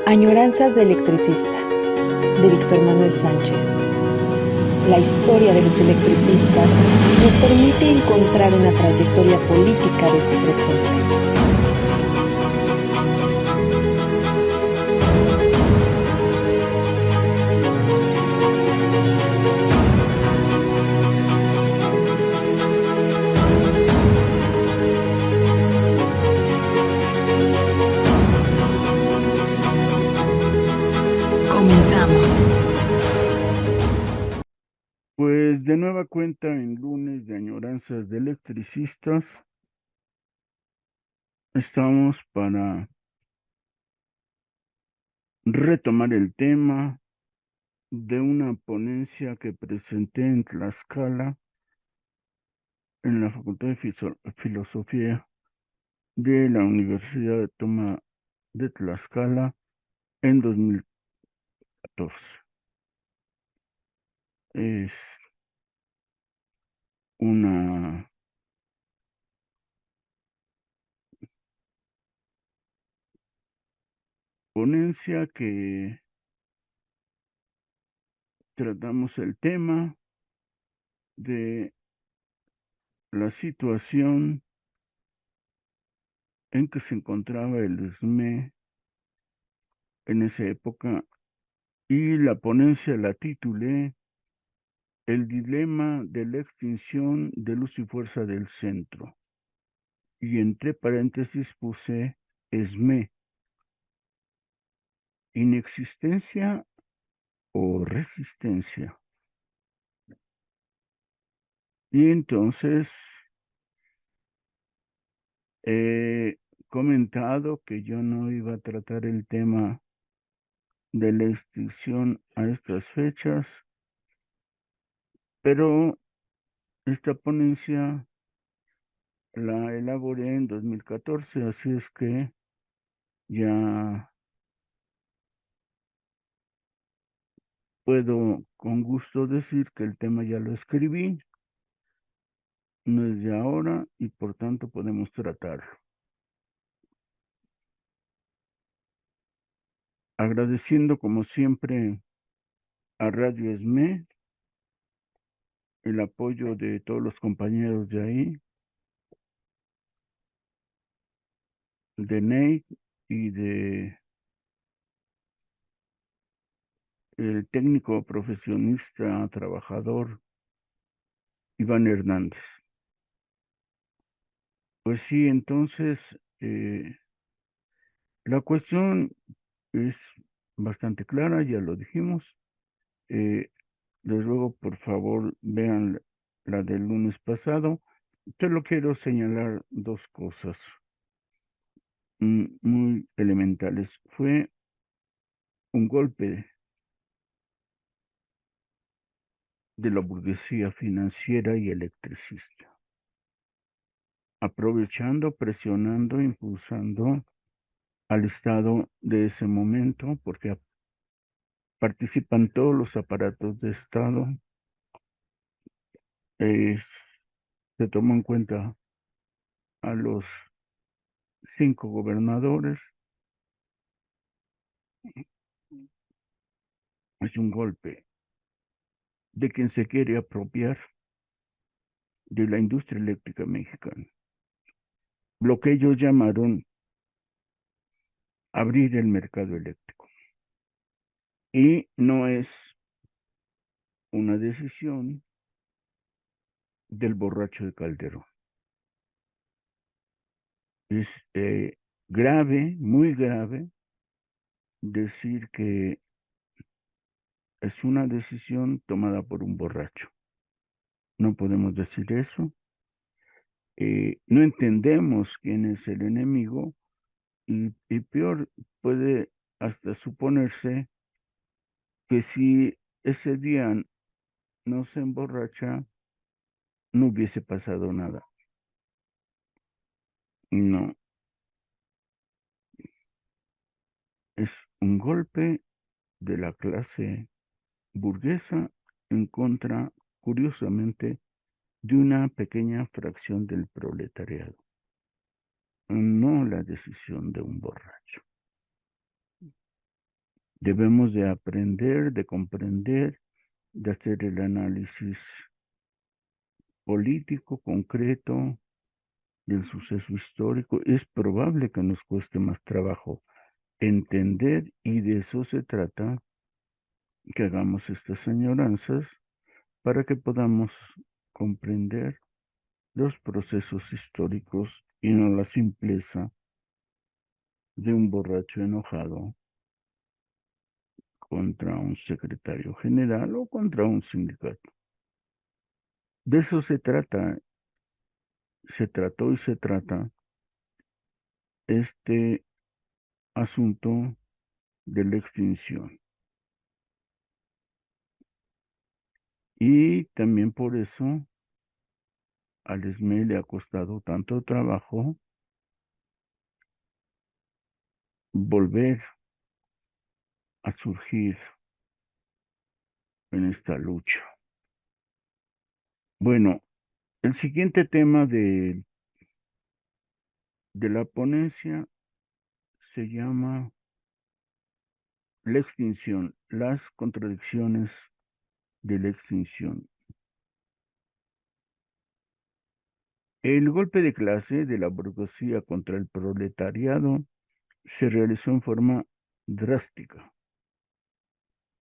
Añoranzas de electricistas, de Víctor Manuel Sánchez. La historia de los electricistas nos permite encontrar una trayectoria política de su presente. Comenzamos. Pues de nueva cuenta en lunes de añoranzas de electricistas, estamos para retomar el tema de una ponencia que presenté en Tlaxcala, en la Facultad de Filosofía de la Universidad de Toma de Tlaxcala en 2014. Es una ponencia que tratamos el tema de la situación en que se encontraba el SME en esa época, y la ponencia la titulé El dilema de la extinción del uso y fuerza del centro. Y entre paréntesis puse SME, inexistencia o resistencia. Y entonces he comentado que yo no iba a tratar el tema de la extinción a estas fechas, pero esta ponencia la elaboré en 2014, así es que ya puedo con gusto decir que el tema ya lo escribí, no es de ahora y por tanto podemos tratar. Agradeciendo como siempre a Radio ESME el apoyo de todos los compañeros de ahí, de Nate y de el técnico profesionista trabajador Iván Hernández. Pues sí, entonces la cuestión es bastante clara, ya lo dijimos. Les ruego, por favor, vean la del lunes pasado. Solo quiero señalar dos cosas muy elementales. Fue un golpe de la burguesía financiera y electricista, aprovechando, presionando, impulsando al Estado de ese momento, porque participan todos los aparatos de Estado. Se tomó en cuenta a los 5 gobernadores. Es un golpe de quien se quiere apropiar de la industria eléctrica mexicana. Lo que ellos llamaron abrir el mercado eléctrico. Y no es una decisión del borracho de Calderón. Es grave, muy grave, decir que es una decisión tomada por un borracho. No podemos decir eso. No entendemos quién es el enemigo y peor, puede hasta suponerse que si ese día no se emborracha, no hubiese pasado nada. No, es un golpe de la clase burguesa en contra, curiosamente, de una pequeña fracción del proletariado, no la decisión de un borracho. Debemos de aprender, de comprender, de hacer el análisis político, concreto del suceso histórico. Es probable que nos cueste más trabajo entender y de eso se trata, que hagamos estas añoranzas para que podamos comprender los procesos históricos y no la simpleza de un borracho enojado contra un secretario general o contra un sindicato. De eso se trata, se trató y se trata este asunto de la extinción. Y también por eso al ESME le ha costado tanto trabajo volver a surgir en esta lucha. Bueno, el siguiente tema de la ponencia se llama la extinción, las contradicciones de la extinción. El golpe de clase de la burguesía contra el proletariado se realizó en forma drástica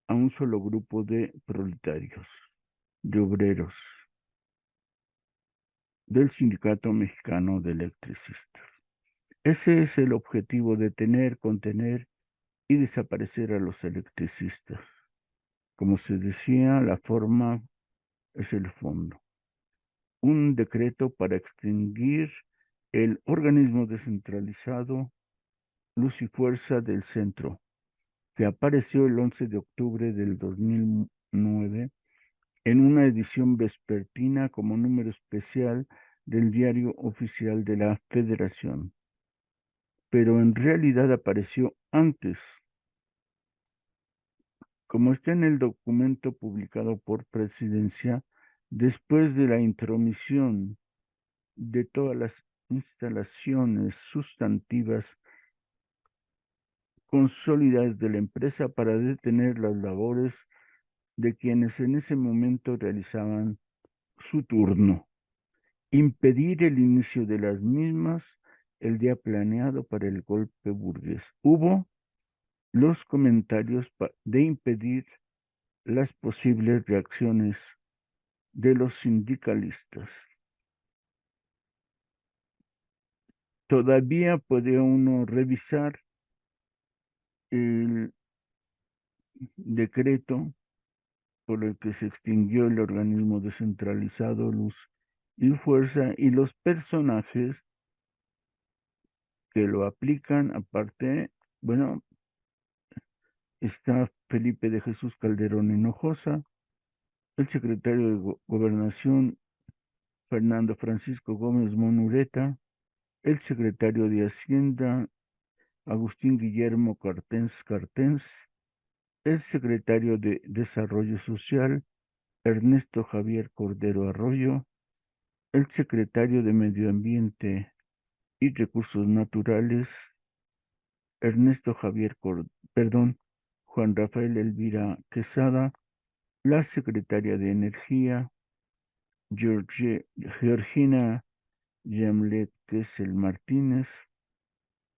a un solo grupo de proletarios, de obreros, del Sindicato Mexicano de Electricistas. Ese es el objetivo: detener, contener y desaparecer a los electricistas. Como se decía, la forma es el fondo. Un decreto para extinguir el organismo descentralizado Luz y Fuerza del Centro, que apareció el 11 de octubre del 2009 en una edición vespertina como número especial del Diario Oficial de la Federación, pero en realidad apareció antes, como está en el documento publicado por Presidencia, después de la intromisión de todas las instalaciones sustantivas consolidadas de la empresa para detener las labores de quienes en ese momento realizaban su turno, impedir el inicio de las mismas el día planeado para el golpe burgués. Hubo los comentarios de impedir las posibles reacciones de los sindicalistas. Todavía puede uno revisar el decreto por el que se extinguió el organismo descentralizado Luz y Fuerza y los personajes que lo aplican. Aparte, bueno, está Felipe de Jesús Calderón Hinojosa, el secretario de Gobernación Fernando Francisco Gómez Monureta, el secretario de Hacienda Agustín Guillermo Cartens, el secretario de Desarrollo Social Ernesto Javier Cordero Arroyo, el secretario de Medio Ambiente y Recursos Naturales Juan Rafael Elvira Quesada, la secretaria de Energía Georgina Yamlet Kessel Martínez,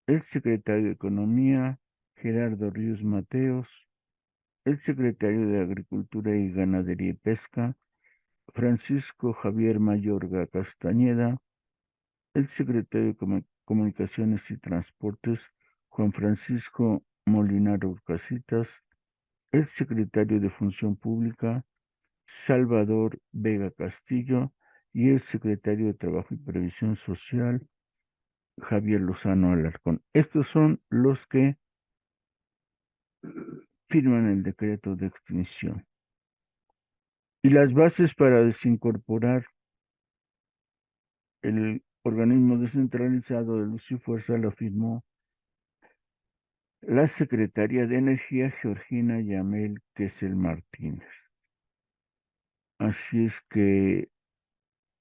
el secretario de Economía Gerardo Ríos Mateos, el secretario de Agricultura y Ganadería y Pesca Francisco Javier Mayorga Castañeda, el secretario de Comunicaciones y Transportes Juan Francisco Molinaro Urcasitas, el secretario de Función Pública Salvador Vega Castillo y el secretario de Trabajo y Previsión Social Javier Lozano Alarcón. Estos son los que firman el decreto de extinción. Y las bases para desincorporar el organismo descentralizado de Luz y Fuerza lo firmó la secretaria de Energía Georgina Yamel Kessel Martínez. Así es que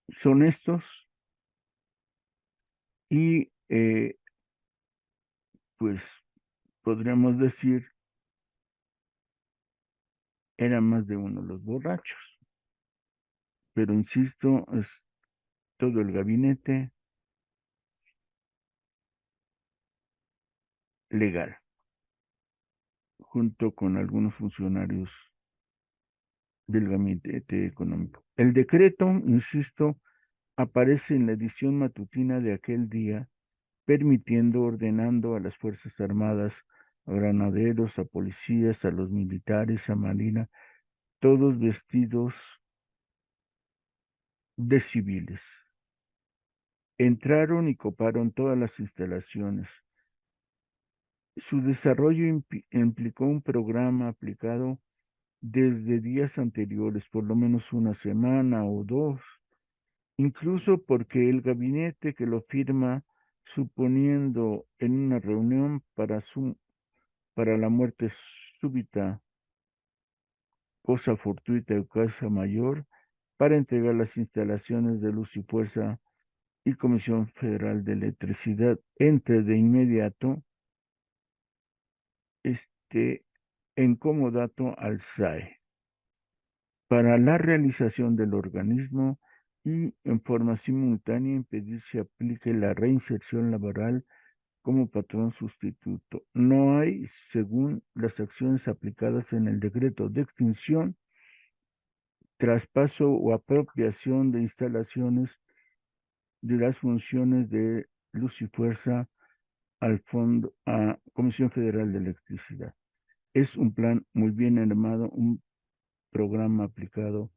son estos y pues podríamos decir eran más de uno los borrachos. Pero insisto, es todo el gabinete legal, junto con algunos funcionarios del gabinete económico. El decreto, insisto, aparece en la edición matutina de aquel día, permitiendo, ordenando a las Fuerzas Armadas, a granaderos, a policías, a los militares, a marina, todos vestidos de civiles. Entraron y coparon todas las instalaciones. Su desarrollo implicó un programa aplicado desde días anteriores, por lo menos una semana o dos, incluso porque el gabinete que lo firma, suponiendo en una reunión para la muerte súbita, cosa fortuita o cosa mayor, para entregar las instalaciones de Luz y Fuerza y Comisión Federal de Electricidad, entre de inmediato este en comodato al SAE para la realización del organismo y en forma simultánea impedir se aplique la reinserción laboral como patrón sustituto. No hay, según las acciones aplicadas en el decreto de extinción, traspaso o apropiación de instalaciones de las funciones de Luz y Fuerza al Fondo, a Comisión Federal de Electricidad. Es un plan muy bien armado, un programa aplicado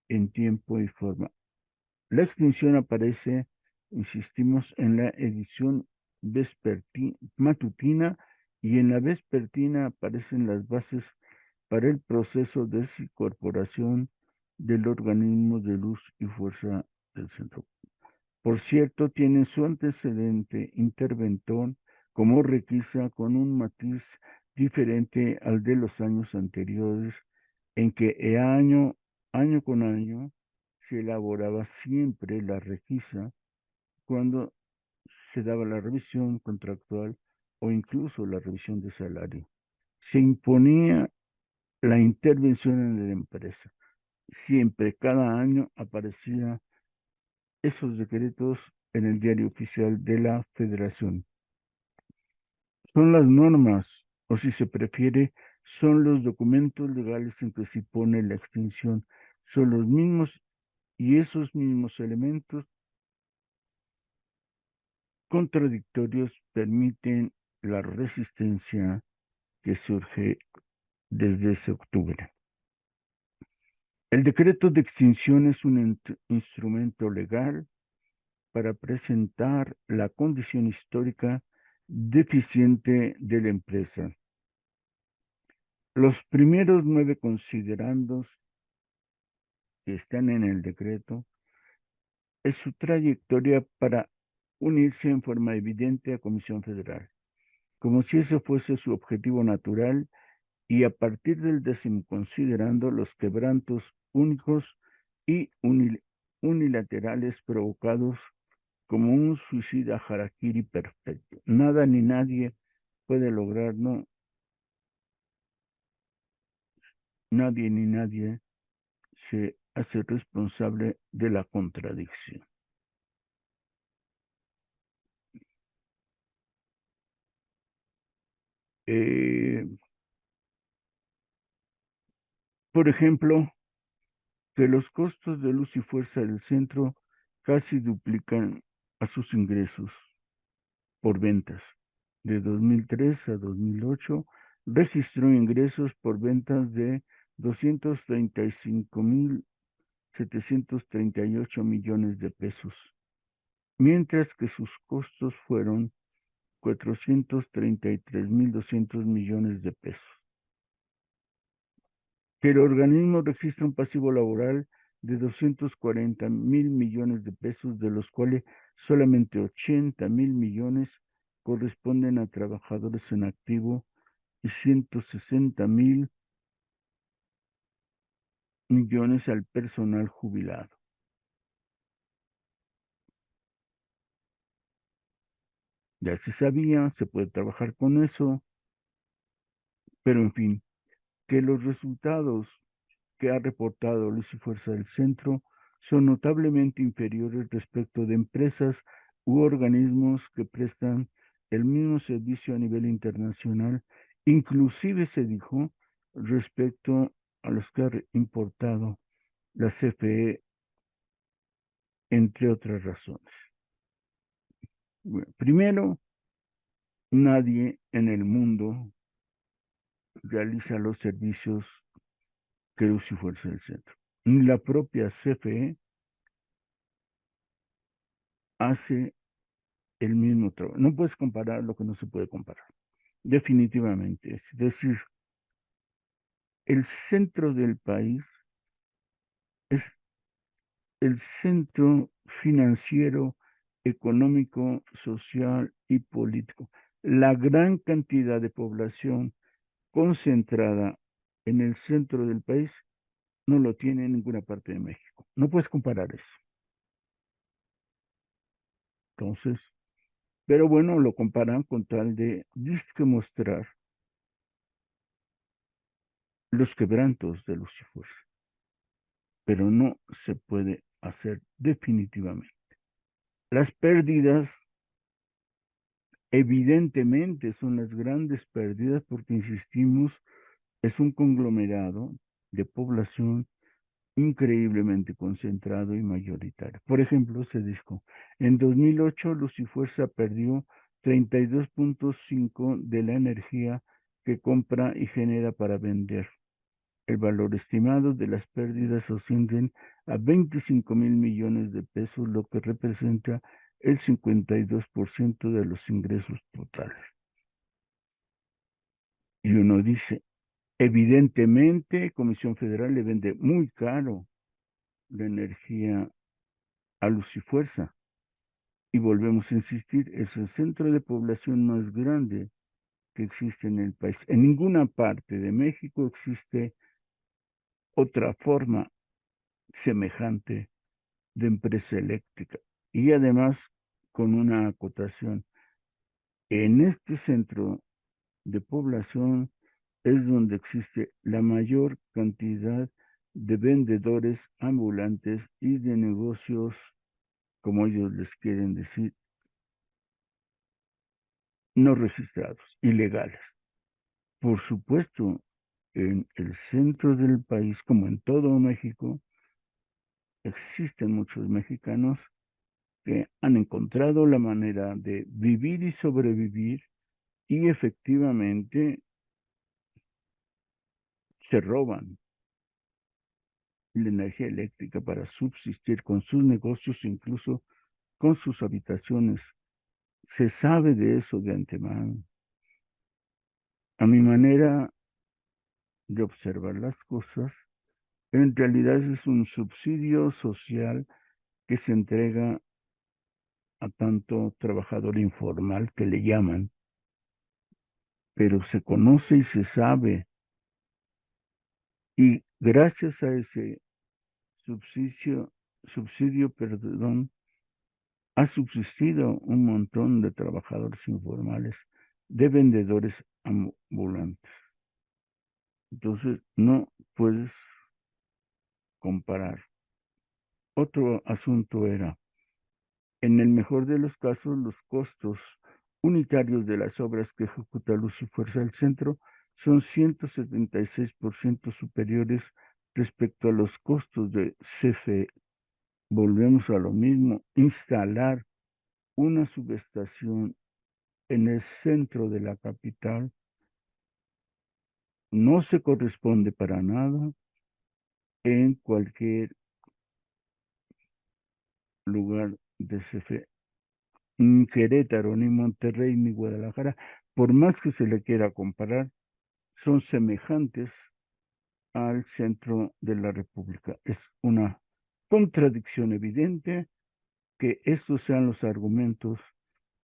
en tiempo y forma. La extinción aparece, insistimos, en la edición matutina, y en la vespertina aparecen las bases para el proceso de desincorporación del organismo de Luz y Fuerza del centro. Por cierto, tiene su antecedente interventor como requisa con un matiz diferente al de los años anteriores, en que año con año se elaboraba siempre la requisa cuando se daba la revisión contractual o incluso la revisión de salario. Se imponía la intervención en la empresa. Siempre, cada año aparecía esos decretos en el diario oficial de la Federación. Son las normas, o si se prefiere, son los documentos legales en que se pone la extinción. Son los mismos y esos mismos elementos contradictorios permiten la resistencia que surge desde ese octubre. El decreto de extinción es un instrumento legal para presentar la condición histórica deficiente de la empresa. Los primeros 9 considerandos que están en el decreto es su trayectoria para unirse en forma evidente a Comisión Federal, como si ese fuese su objetivo natural, y a partir del 10º considerando los quebrantos únicos y unilaterales provocados como un suicida harakiri perfecto. Nada ni nadie puede lograrlo, nadie ni nadie se hace responsable de la contradicción. Eh, por ejemplo, que los costos de Luz y Fuerza del centro casi duplican a sus ingresos por ventas. De 2003 a 2008 registró ingresos por ventas de 235.738 millones de pesos, mientras que sus costos fueron 433.200 millones de pesos. Que el organismo registra un pasivo laboral de 240.000 millones de pesos, de los cuales solamente 80.000 millones corresponden a trabajadores en activo y 160.000 millones al personal jubilado. Ya se sabía, se puede trabajar con eso, pero en fin, que los resultados que ha reportado Luz y Fuerza del Centro son notablemente inferiores respecto de empresas u organismos que prestan el mismo servicio a nivel internacional, inclusive se dijo respecto a los que ha importado la CFE, entre otras razones. Bueno, primero, nadie en el mundo realiza los servicios que Luz y Fuerza del Centro. Ni la propia CFE hace el mismo trabajo. No puedes comparar lo que no se puede comparar. Definitivamente. Es decir, el centro del país es el centro financiero, económico, social y político. La gran cantidad de población concentrada en el centro del país no lo tiene en ninguna parte de México. No puedes comparar eso. Entonces, pero bueno, lo comparan con tal de disque mostrar los quebrantos de Luz y Fuerza, pero no se puede hacer definitivamente. Las pérdidas evidentemente son las grandes pérdidas porque, insistimos, es un conglomerado de población increíblemente concentrado y mayoritario. Por ejemplo, se dijo, en 2008 Luz y Fuerza perdió 32.5 de la energía que compra y genera para vender. El valor estimado de las pérdidas ascienden a 25,000 millones de pesos, lo que representa el 52% de los ingresos totales. Y uno dice, evidentemente, Comisión Federal le vende muy caro la energía a Luz y Fuerza. Y volvemos a insistir, es el centro de población más grande que existe en el país. En ninguna parte de México existe otra forma semejante de empresa eléctrica. Y además, con una acotación, en este centro de población es donde existe la mayor cantidad de vendedores ambulantes y de negocios, como ellos les quieren decir, no registrados, ilegales. Por supuesto, en el centro del país, como en todo México, existen muchos mexicanos que han encontrado la manera de vivir y sobrevivir y efectivamente se roban la energía eléctrica para subsistir con sus negocios, incluso con sus habitaciones. Se sabe de eso de antemano. A mi manera de observar las cosas, en realidad es un subsidio social que se entrega a tanto trabajador informal que le llaman, pero se conoce y se sabe. Y gracias a ese subsidio, perdón, ha subsistido un montón de trabajadores informales, de vendedores ambulantes. Entonces, no puedes comparar. Otro asunto era, en el mejor de los casos, los costos unitarios de las obras que ejecuta Luz y Fuerza del Centro son 176% superiores respecto a los costos de CFE. Volvemos a lo mismo, instalar una subestación en el centro de la capital no se corresponde para nada en cualquier lugar de CFE, ni Querétaro, ni Monterrey, ni Guadalajara, por más que se le quiera comparar, son semejantes al centro de la República. Es una contradicción evidente que estos sean los argumentos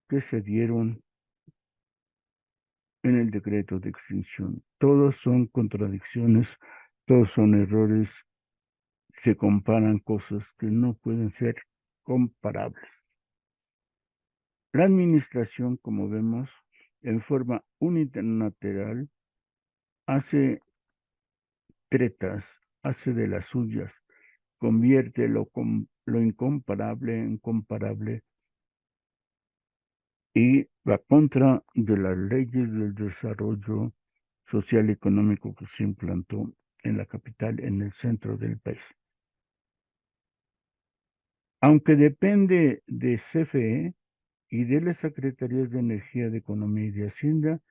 que se dieron en el decreto de extinción. Todos son contradicciones, todos son errores, se comparan cosas que no pueden ser comparables. La administración, como vemos, en forma unilateral, hace tretas hace de las suyas, convierte lo incomparable en comparable y va contra de las leyes del desarrollo social y económico que se implantó en la capital, en el centro del país. Aunque depende de CFE y de las Secretarías de Energía, de Economía y de Hacienda,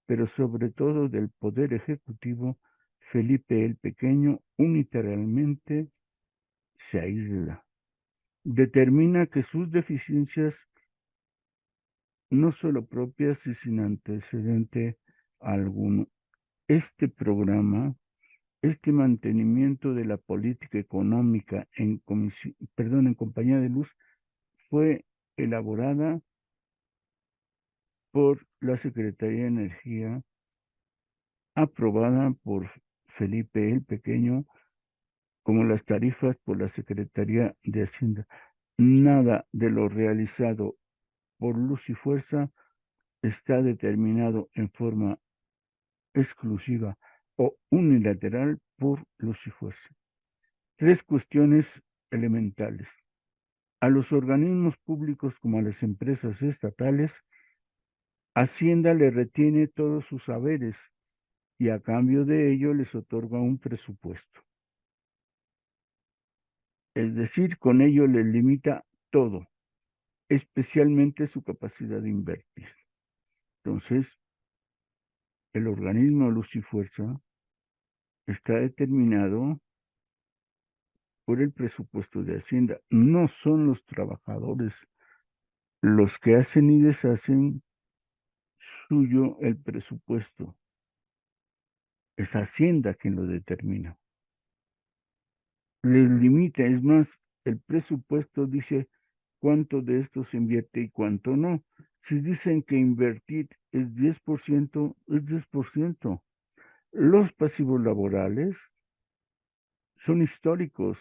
pero sobre todo del Poder Ejecutivo, Felipe el Pequeño unilateralmente se aísla. Determina que sus deficiencias, no solo propias y sin antecedente alguno, este programa, este mantenimiento de la política económica en compañía de luz, fue elaborada por la Secretaría de Energía, aprobada por Felipe el Pequeño, como las tarifas por la Secretaría de Hacienda. Nada de lo realizado por Luz y Fuerza está determinado en forma exclusiva o unilateral por Luz y Fuerza. Tres cuestiones elementales. A los organismos públicos como a las empresas estatales, Hacienda le retiene todos sus saberes y a cambio de ello les otorga un presupuesto. Es decir, con ello les limita todo, especialmente su capacidad de invertir. Entonces, el organismo Luz y Fuerza está determinado por el presupuesto de Hacienda. No son los trabajadores los que hacen y deshacen suyo el presupuesto. Es Hacienda quien lo determina. Les limita, es más, el presupuesto dice cuánto de esto se invierte y cuánto no. Si dicen que invertir es 10%, es 10%. Los pasivos laborales son históricos,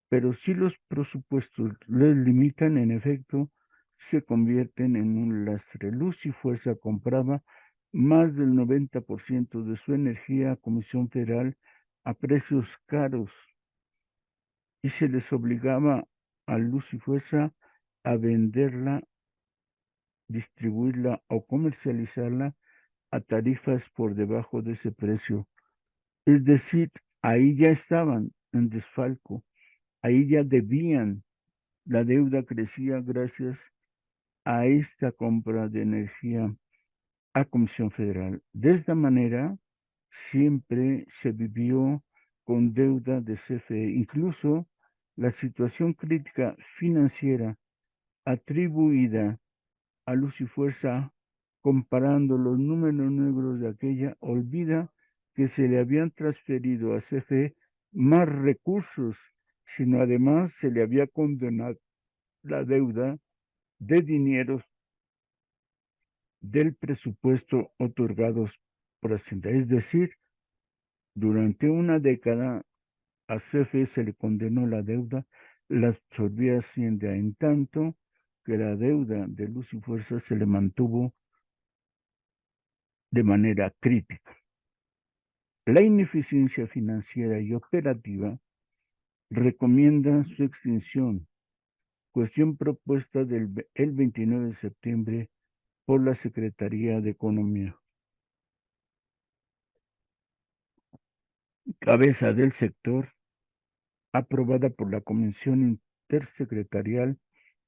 pero si los presupuestos les limitan, en efecto, se convierten en un lastre. Luz y Fuerza compraba más del 90% de su energía a Comisión Federal a precios caros y se les obligaba a Luz y Fuerza a venderla, distribuirla o comercializarla a tarifas por debajo de ese precio. Es decir, ahí ya estaban en desfalco, ahí ya debían, la deuda crecía gracias a esta compra de energía a Comisión Federal. De esta manera, siempre se vivió con deuda de CFE. Incluso la situación crítica financiera atribuida a Luz y Fuerza, comparando los números negros de aquella, olvida que se le habían transferido a CFE más recursos, sino además se le había condenado la deuda de dineros del presupuesto otorgados por Hacienda. Es decir, durante una década a CFE se le condenó la deuda, la absorbía Hacienda, en tanto que la deuda de Luz y Fuerza se le mantuvo de manera crítica. La ineficiencia financiera y operativa recomienda su extinción, cuestión propuesta el 29 de septiembre por la Secretaría de Economía. Cabeza del sector, aprobada por la Comisión Intersecretarial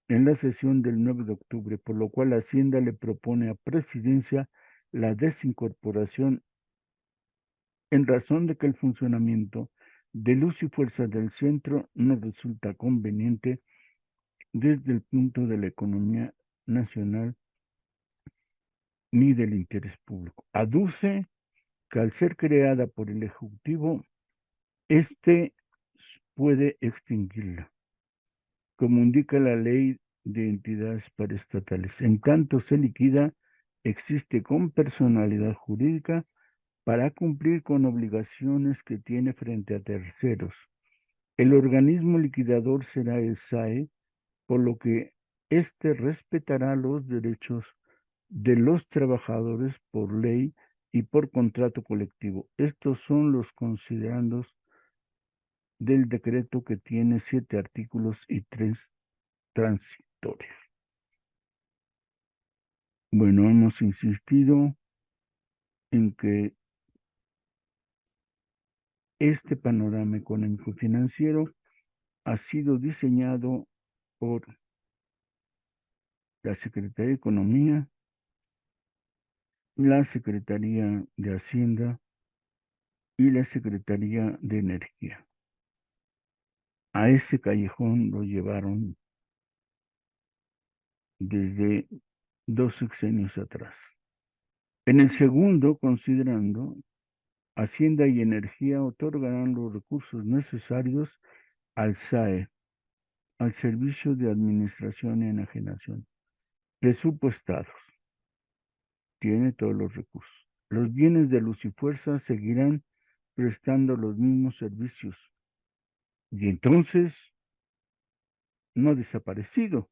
en la sesión del 9 de octubre, por lo cual Hacienda le propone a Presidencia la desincorporación en razón de que el funcionamiento de Luz y Fuerza del centro no resulta conveniente desde el punto de la economía nacional ni del interés público. Aduce que al ser creada por el Ejecutivo, este puede extinguirla, como indica la ley de entidades paraestatales. En tanto se liquida, existe con personalidad jurídica para cumplir con obligaciones que tiene frente a terceros. El organismo liquidador será el SAE, por lo que éste respetará los derechos de los trabajadores por ley y por contrato colectivo. Estos son los considerandos del decreto, que tiene 7 artículos y 3 transitorios. Bueno, hemos insistido en que este panorama económico financiero ha sido diseñado por la Secretaría de Economía, la Secretaría de Hacienda y la Secretaría de Energía. A ese callejón lo llevaron desde 2 sexenios atrás. En el segundo, considerando, Hacienda y Energía otorgarán los recursos necesarios al SAE, al Servicio de Administración y Enajenación, presupuestados. Tiene todos los recursos. Los bienes de luz y fuerza seguirán prestando los mismos servicios. Y entonces no ha desaparecido.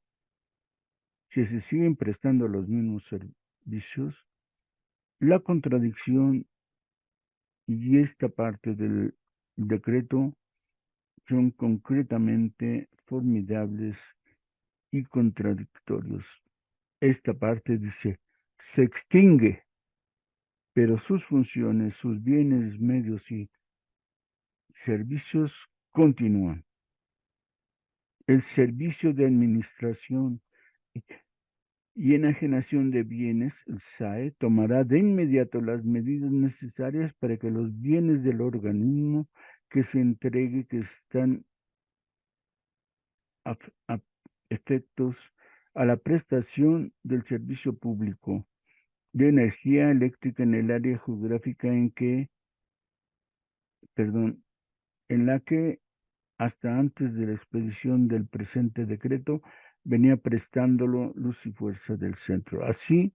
Si se siguen prestando los mismos servicios, la contradicción y esta parte del decreto son concretamente formidables y contradictorios. Esta parte dice, se extingue, pero sus funciones, sus bienes, medios y servicios continúan. El servicio de administración y enajenación de bienes, el SAE, tomará de inmediato las medidas necesarias para que los bienes del organismo que se entregue, que están a efectos a la prestación del servicio público de energía eléctrica en el área geográfica en la que hasta antes de la expedición del presente decreto venía prestándolo luz y fuerza del centro, así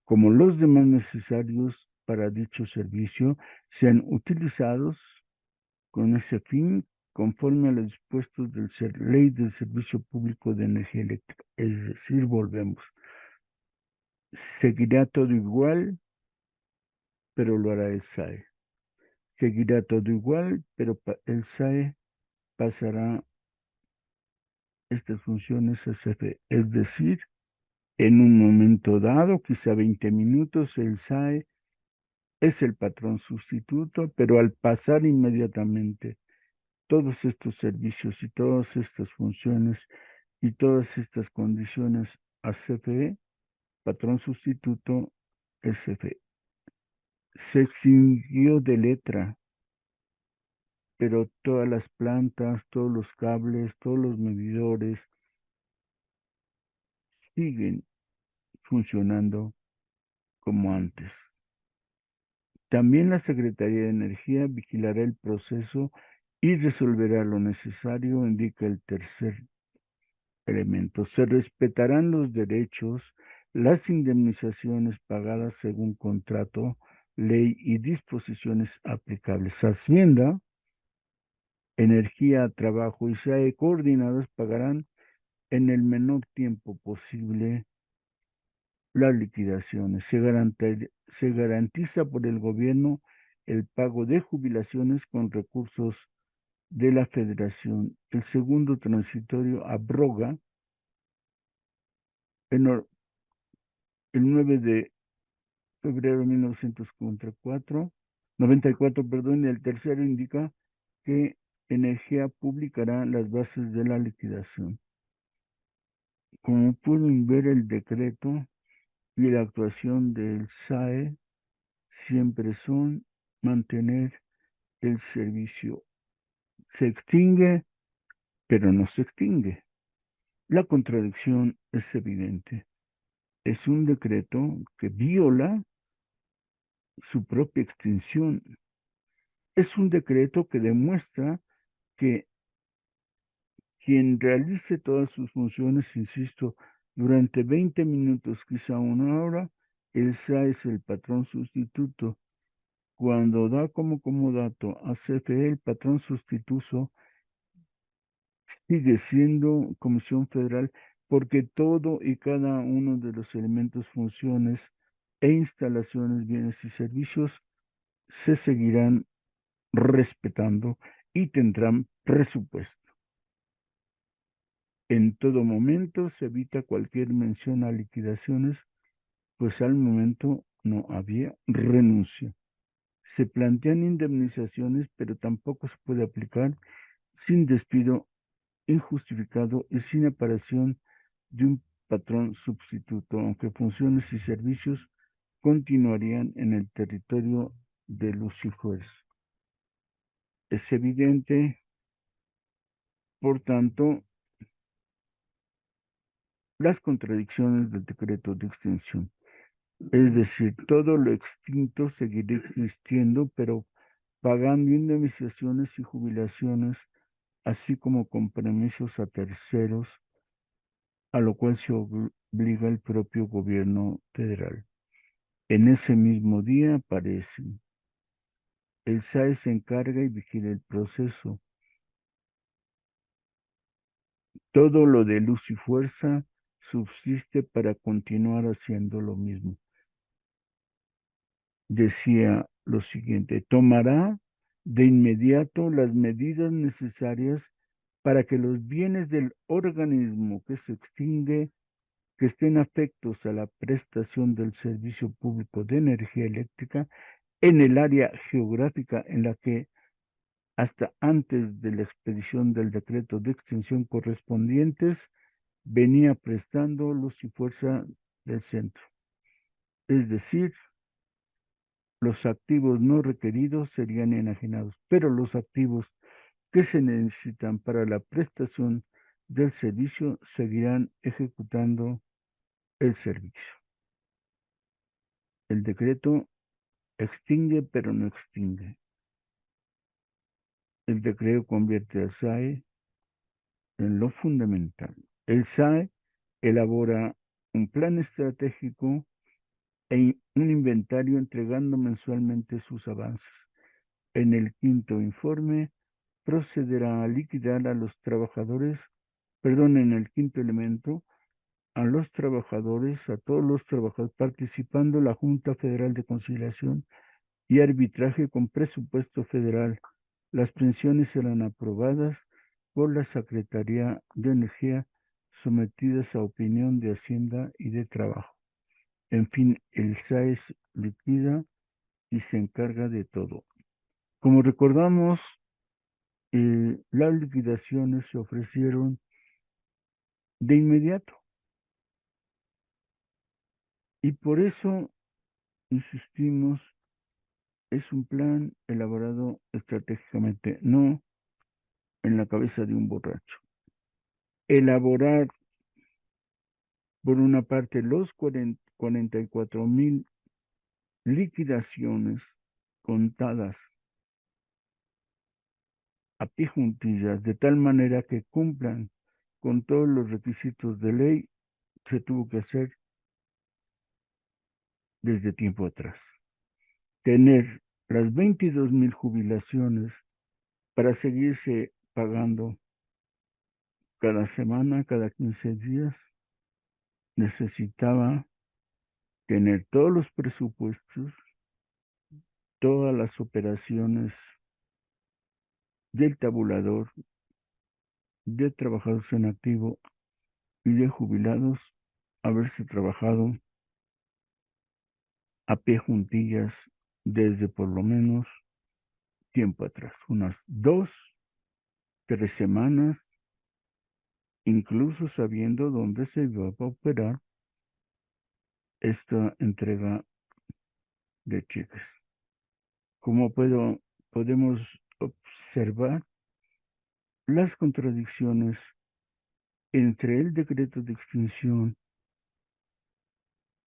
como los demás necesarios para dicho servicio sean utilizados con ese fin, conforme a los dispuestos de la Ley del Servicio Público de Energía Eléctrica. Es decir, volvemos. Seguirá todo igual, pero lo hará el SAE. Seguirá todo igual, pero el SAE pasará estas funciones a CFE. Es decir, en un momento dado, quizá 20 minutos, el SAE es el patrón sustituto, pero al pasar inmediatamente todos estos servicios y todas estas funciones y todas estas condiciones a CFE, patrón sustituto, es CFE. Se extinguió de letra, pero todas las plantas, todos los cables, todos los medidores siguen funcionando como antes. También la Secretaría de Energía vigilará el proceso y resolverá lo necesario, indica el tercer elemento. Se respetarán los derechos, las indemnizaciones pagadas según contrato, ley y disposiciones aplicables. Hacienda, Energía, Trabajo y SAE coordinados pagarán en el menor tiempo posible las liquidaciones. Se garantiza por el gobierno el pago de jubilaciones con recursos de la Federación. El segundo transitorio abroga el 9 de febrero de 1994, perdón, y el tercero indica que Energía publicará las bases de la liquidación. Como pueden ver, el decreto y la actuación del SAE siempre son mantener el servicio. Se extingue, pero no se extingue. La contradicción es evidente. Es un decreto que viola su propia extinción. Es un decreto que demuestra que quien realice todas sus funciones, insisto, durante 20 minutos, quizá 1 hora, el SAE es el patrón sustituto. Cuando da como dato a CFE, el patrón sustituto sigue siendo Comisión Federal, porque todo y cada uno de los elementos, funciones e instalaciones, bienes y servicios se seguirán respetando y tendrán presupuesto. En todo momento se evita cualquier mención a liquidaciones, pues al momento no había renuncia. Se plantean indemnizaciones, pero tampoco se puede aplicar sin despido injustificado y sin aparición de un patrón sustituto, aunque funciones y servicios continuarían en el territorio de los hijos. Es evidente, por tanto, las contradicciones del decreto de extinción. Es decir, todo lo extinto seguirá existiendo, pero pagando indemnizaciones y jubilaciones, así como compromisos a terceros, a lo cual se obliga el propio gobierno federal. En ese mismo día aparecen. El SAE se encarga y vigila el proceso. Todo lo de luz y fuerza subsiste para continuar haciendo lo mismo. Decía lo siguiente: tomará de inmediato las medidas necesarias para que los bienes del organismo que se extingue, que estén afectos a la prestación del servicio público de energía eléctrica en el área geográfica en la que hasta antes de la expedición del decreto de extinción correspondientes venía prestando luz y fuerza del centro. Es decir, los activos no requeridos serían enajenados, pero los activos que se necesitan para la prestación del servicio seguirán ejecutando el servicio. El decreto extingue, pero no extingue. El decreto convierte al SAE en lo fundamental. El SAE elabora un plan estratégico e un inventario entregando mensualmente sus avances. En el quinto informe procederá a liquidar a los trabajadores, en el quinto elemento, a los trabajadores, a todos los trabajadores, participando la Junta Federal de Conciliación y Arbitraje con presupuesto federal. Las pensiones serán aprobadas por la Secretaría de Energía, sometidas a opinión de Hacienda y de Trabajo. En fin, el SAES liquida y se encarga de todo. Como recordamos, las liquidaciones se ofrecieron de inmediato y por eso insistimos, es un plan elaborado estratégicamente, no en la cabeza de un borracho. Elaborar, por una parte, los 44,000 liquidaciones contadas a pie juntillas, de tal manera que cumplan con todos los requisitos de ley, se tuvo que hacer desde tiempo atrás. Tener las 22,000 jubilaciones para seguirse pagando cada semana, cada 15 días, necesitaba tener todos los presupuestos, todas las operaciones del tabulador, de trabajadores en activo y de jubilados, haberse trabajado a pie juntillas desde por lo menos tiempo atrás, unas 2, 3 semanas, incluso sabiendo dónde se iba a operar esta entrega de cheques. Como podemos observar, las contradicciones entre el decreto de extinción,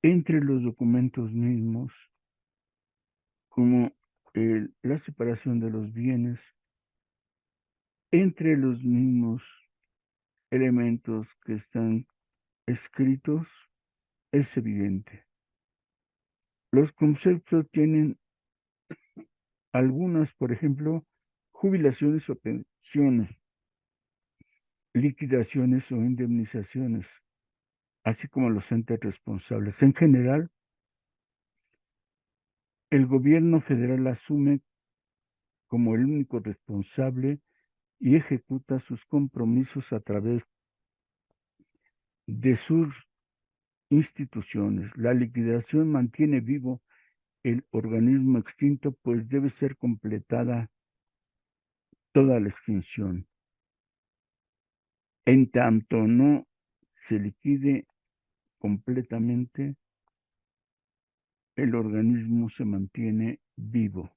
entre los documentos mismos, como la separación de los bienes, entre los mismos elementos que están escritos, es evidente. Los conceptos tienen algunas, por ejemplo, jubilaciones o pensiones, liquidaciones o indemnizaciones, así como los entes responsables. En general, El gobierno federal asume como el único responsable y ejecuta sus compromisos a través de sus instituciones. La liquidación mantiene vivo el organismo extinto, pues debe ser completada toda la extinción. En tanto no se liquide completamente, el organismo se mantiene vivo,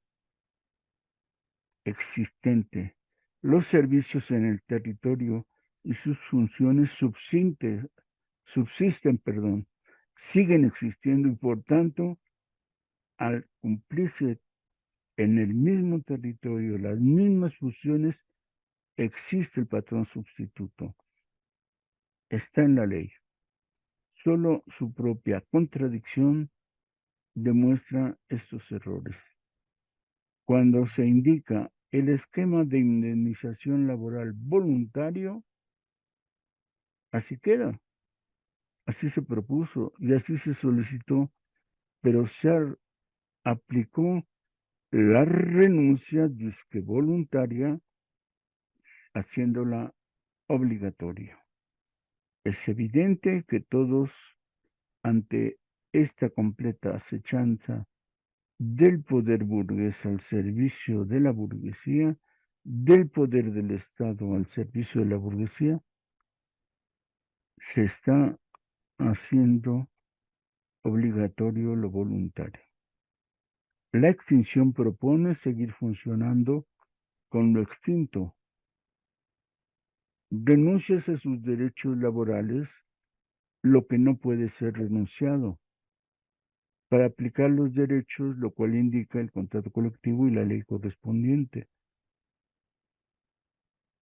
existente. Los servicios en el territorio y sus funciones subsisten, siguen existiendo y por tanto, al cumplirse en el mismo territorio las mismas funciones, existe el patrón sustituto. Está en la ley. Solo su propia contradicción demuestra estos errores. Cuando se indica el esquema de indemnización laboral voluntario, así queda, así se propuso y así se solicitó, pero se aplicó la renuncia disque voluntaria, haciéndola obligatoria. Es evidente que todos, ante esta completa acechanza del poder burgués al servicio de la burguesía, del poder del Estado al servicio de la burguesía, se está haciendo obligatorio lo voluntario. La extinción propone seguir funcionando con lo extinto. Renuncias a sus derechos laborales, lo que no puede ser renunciado, para aplicar los derechos, lo cual indica el contrato colectivo y la ley correspondiente.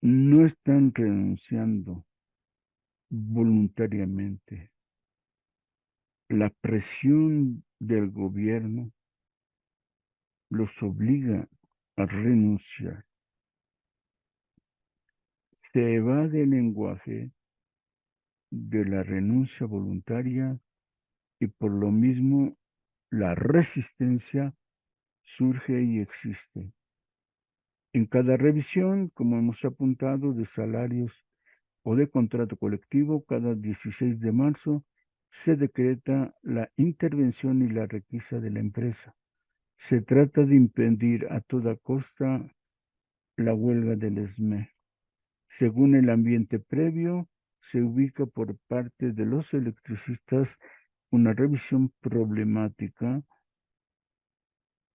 No están renunciando voluntariamente. La presión del gobierno los obliga a renunciar. Se va del lenguaje de la renuncia voluntaria y por lo mismo la resistencia surge y existe. En cada revisión, como hemos apuntado, de salarios o de contrato colectivo, cada 16 de marzo se decreta la intervención y la requisa de la empresa. Se trata de impedir a toda costa la huelga del ESME. Según el ambiente previo, se ubica por parte de los electricistas una revisión problemática,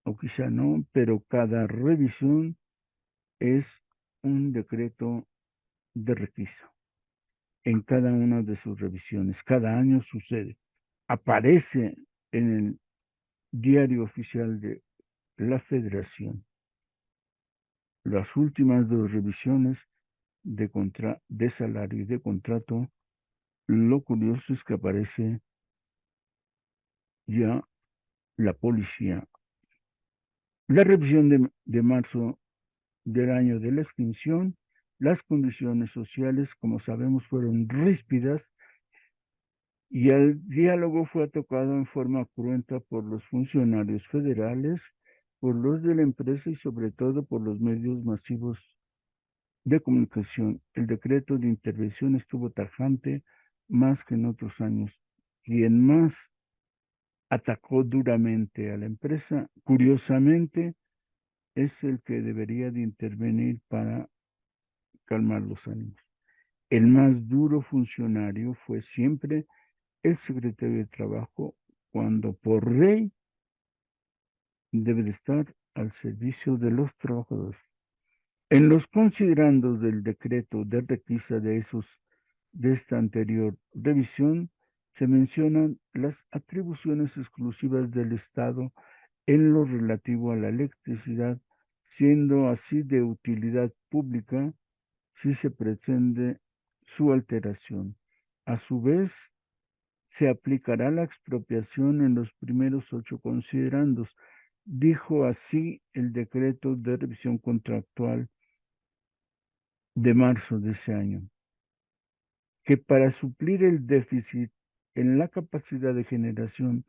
o quizá no, pero cada revisión es un decreto de requisa en cada una de sus revisiones. Cada año sucede. Aparece en el diario oficial de la Federación. Las últimas dos revisiones de salario y de contrato, lo curioso es que aparece ya la policía. La revisión de marzo del año de la extinción, las condiciones sociales, como sabemos, fueron ríspidas y el diálogo fue atacado en forma cruenta por los funcionarios federales, por los de la empresa y sobre todo por los medios masivos de comunicación. El decreto de intervención estuvo tajante más que en otros años. Quien más atacó duramente a la empresa, curiosamente, es el que debería de intervenir para calmar los ánimos. El más duro funcionario fue siempre el secretario de Trabajo, cuando por ley debe de estar al servicio de los trabajadores. En los considerandos del decreto de requisa de esta anterior revisión, se mencionan las atribuciones exclusivas del Estado en lo relativo a la electricidad, siendo así de utilidad pública si se pretende su alteración. A su vez, se aplicará la expropiación en los primeros 8 considerandos. Dijo así el decreto de revisión contractual de marzo de ese año, que para suplir el déficit en la capacidad de generación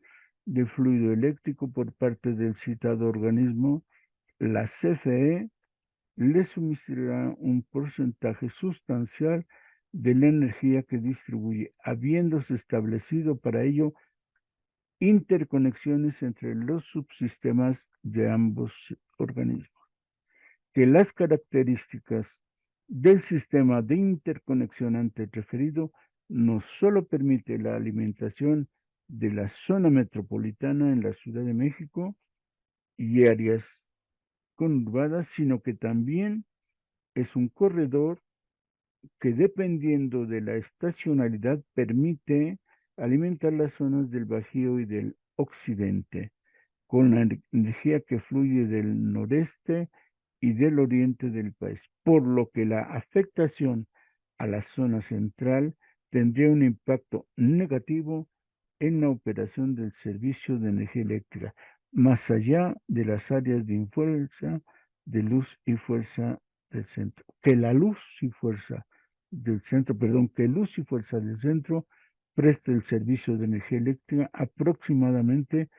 de fluido eléctrico por parte del citado organismo, la CFE le suministrará un porcentaje sustancial de la energía que distribuye, habiéndose establecido para ello interconexiones entre los subsistemas de ambos organismos. Que las características del sistema de interconexión antes referido no solo permite la alimentación de la zona metropolitana en la Ciudad de México y áreas conurbadas, sino que también es un corredor que, dependiendo de la estacionalidad, permite alimentar las zonas del Bajío y del Occidente con la energía que fluye del noreste y del oriente del país, por lo que la afectación a la zona central tendría un impacto negativo en la operación del servicio de energía eléctrica, más allá de las áreas de influencia de luz y fuerza del centro. Que la luz y fuerza del centro, perdón, que luz y fuerza del centro preste el servicio de energía eléctrica aproximadamente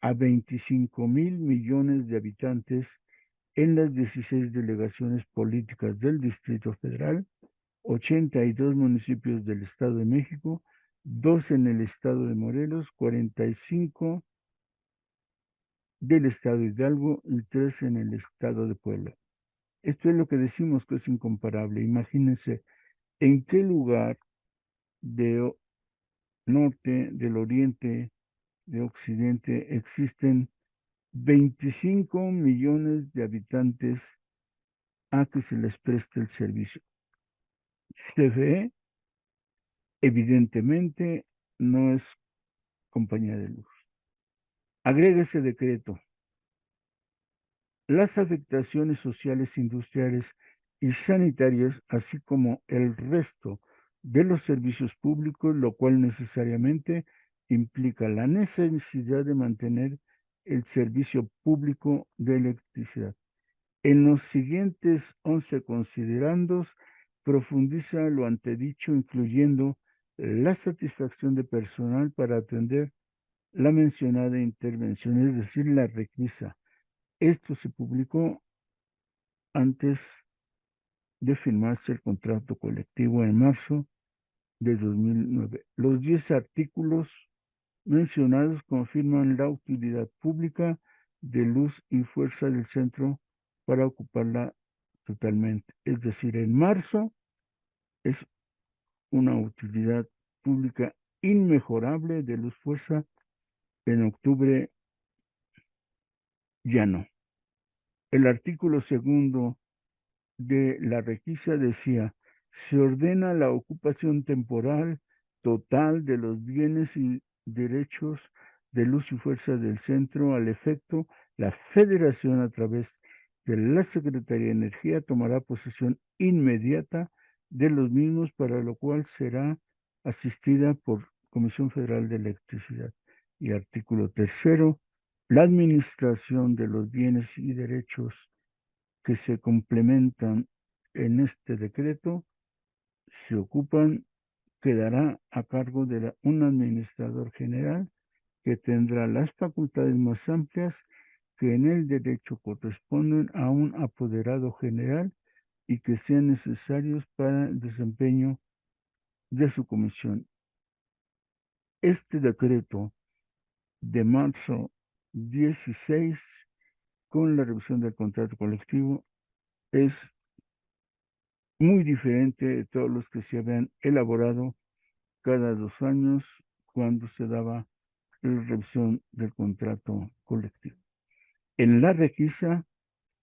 a 25.000 millones de habitantes en las 16 delegaciones políticas del Distrito Federal, 82 municipios del Estado de México, 2 en el Estado de Morelos, 45 del Estado de Hidalgo y 3 en el Estado de Puebla. Esto es lo que decimos que es incomparable. Imagínense en qué lugar de norte, del oriente, de occidente existen 25 millones de habitantes a que se les preste el servicio. CFE, evidentemente, no es compañía de luz. Agrega ese decreto. Las afectaciones sociales, industriales y sanitarias, así como el resto de los servicios públicos, lo cual necesariamente implica la necesidad de mantener el servicio público de electricidad. En los siguientes 11 considerandos, profundiza lo antedicho, incluyendo la satisfacción de personal para atender la mencionada intervención, es decir, la requisa. Esto se publicó antes de firmarse el contrato colectivo en marzo de 2009. Los 10 artículos mencionados confirman la utilidad pública de luz y fuerza del centro para ocuparla totalmente. Es decir, en marzo es una utilidad pública inmejorable de luz fuerza, en octubre ya no. El artículo segundo de la requisa decía, se ordena la ocupación temporal total de los bienes y derechos de luz y fuerza del centro. Al efecto, la Federación, a través de la Secretaría de Energía, tomará posesión inmediata de los mismos, para lo cual será asistida por Comisión Federal de Electricidad. Y artículo tercero, la administración de los bienes y derechos que se complementan en este decreto quedará a cargo de un administrador general que tendrá las facultades más amplias que en el derecho corresponden a un apoderado general y que sean necesarios para el desempeño de su comisión. Este decreto de marzo 16, con la revisión del contrato colectivo, es muy diferente de todos los que se habían elaborado cada 2 años cuando se daba la revisión del contrato colectivo. En la requisa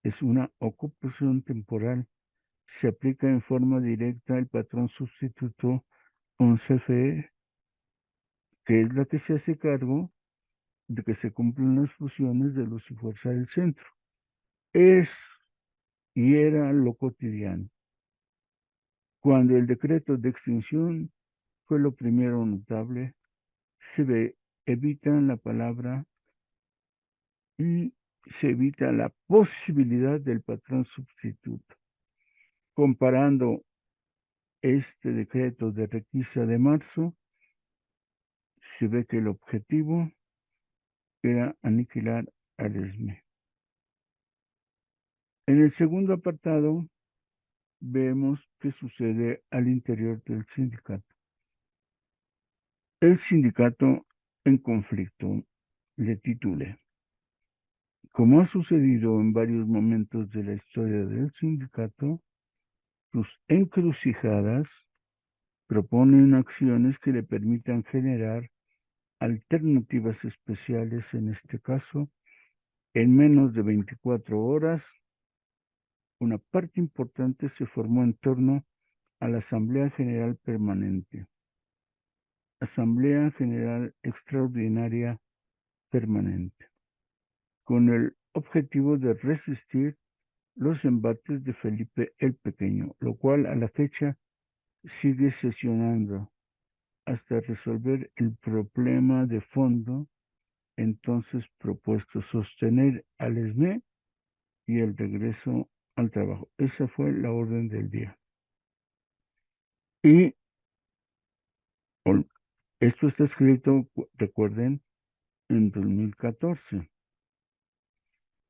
es una ocupación temporal. Se aplica en forma directa el patrón sustituto con CFE, que es la que se hace cargo de que se cumplen las funciones de luz y fuerza del centro. Es y era lo cotidiano. Cuando el decreto de extinción fue lo primero notable, evita la palabra y se evita la posibilidad del patrón sustituto. Comparando este decreto de requisa de marzo, se ve que el objetivo era aniquilar al ESME. En el segundo apartado vemos qué sucede al interior del sindicato. El sindicato en conflicto, le titulé. Como ha sucedido en varios momentos de la historia del sindicato, sus encrucijadas proponen acciones que le permitan generar alternativas especiales, en este caso, en menos de 24 horas. Una parte importante se formó en torno a la Asamblea General Permanente, Asamblea General Extraordinaria Permanente, con el objetivo de resistir los embates de Felipe el Pequeño, lo cual a la fecha sigue sesionando hasta resolver el problema de fondo entonces propuesto: sostener al ESME y el regreso al trabajo. Esa fue la orden del día. Y esto está escrito, recuerden, en 2014.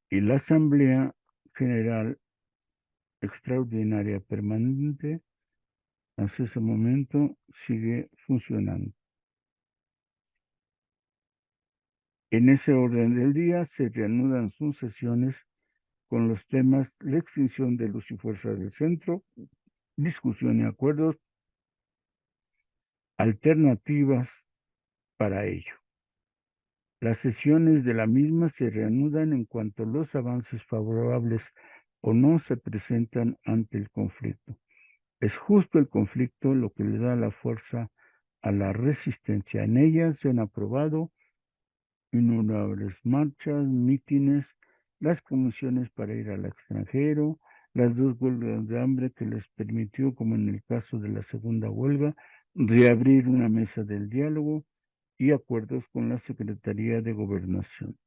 Y la Asamblea General Extraordinaria Permanente hasta ese momento sigue funcionando. En ese orden del día se reanudan sus sesiones con los temas: la extinción de luz y fuerza del centro, discusión y acuerdos, alternativas para ello. Las sesiones de la misma se reanudan en cuanto los avances favorables o no se presentan ante el conflicto. Es justo el conflicto lo que le da la fuerza a la resistencia. En ellas se han aprobado innumerables marchas, mítines, las comisiones para ir al extranjero, las 2 huelgas de hambre que les permitió, como en el caso de la segunda huelga, reabrir una mesa del diálogo y acuerdos con la Secretaría de Gobernación.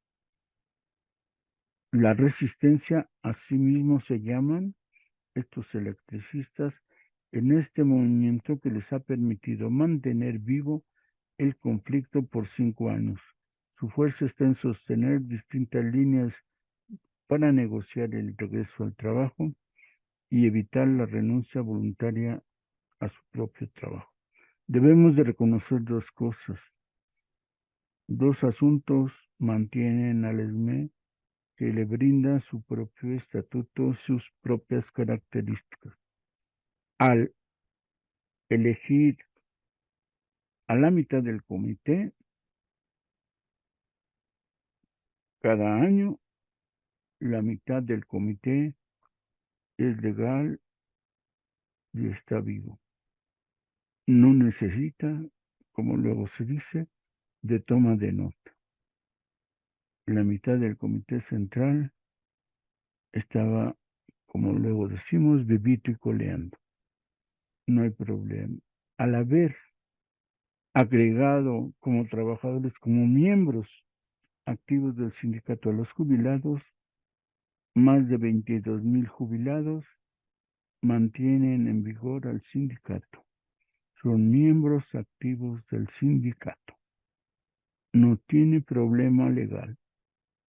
La resistencia, asimismo se llaman estos electricistas, en este movimiento que les ha permitido mantener vivo el conflicto por 5 años. Su fuerza está en sostener distintas líneas para negociar el regreso al trabajo y evitar la renuncia voluntaria a su propio trabajo. Debemos de reconocer 2 cosas. 2 asuntos mantienen al ESME, que le brinda su propio estatuto, sus propias características. Al elegir a la mitad del comité, cada año, la mitad del comité es legal y está vivo. No necesita, como luego se dice, de toma de nota. La mitad del comité central estaba, como luego decimos, vivito y coleando. No hay problema. Al haber agregado como trabajadores, como miembros activos del sindicato a los jubilados, más de 22,000 jubilados mantienen en vigor al sindicato. Son miembros activos del sindicato. No tiene problema legal.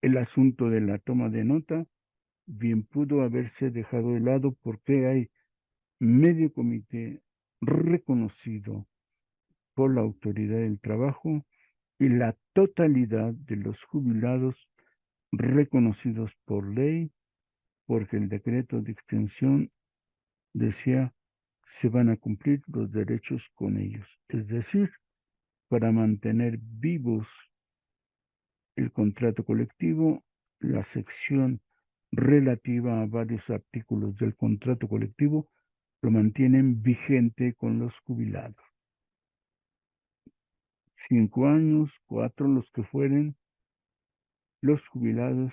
El asunto de la toma de nota bien pudo haberse dejado de lado, porque hay medio comité reconocido por la autoridad del trabajo y la totalidad de los jubilados reconocidos por ley, porque el decreto de extensión decía se van a cumplir los derechos con ellos. Es decir, para mantener vivos el contrato colectivo, la sección relativa a varios artículos del contrato colectivo lo mantienen vigente con los jubilados. 5 años, 4 los que fueren, los jubilados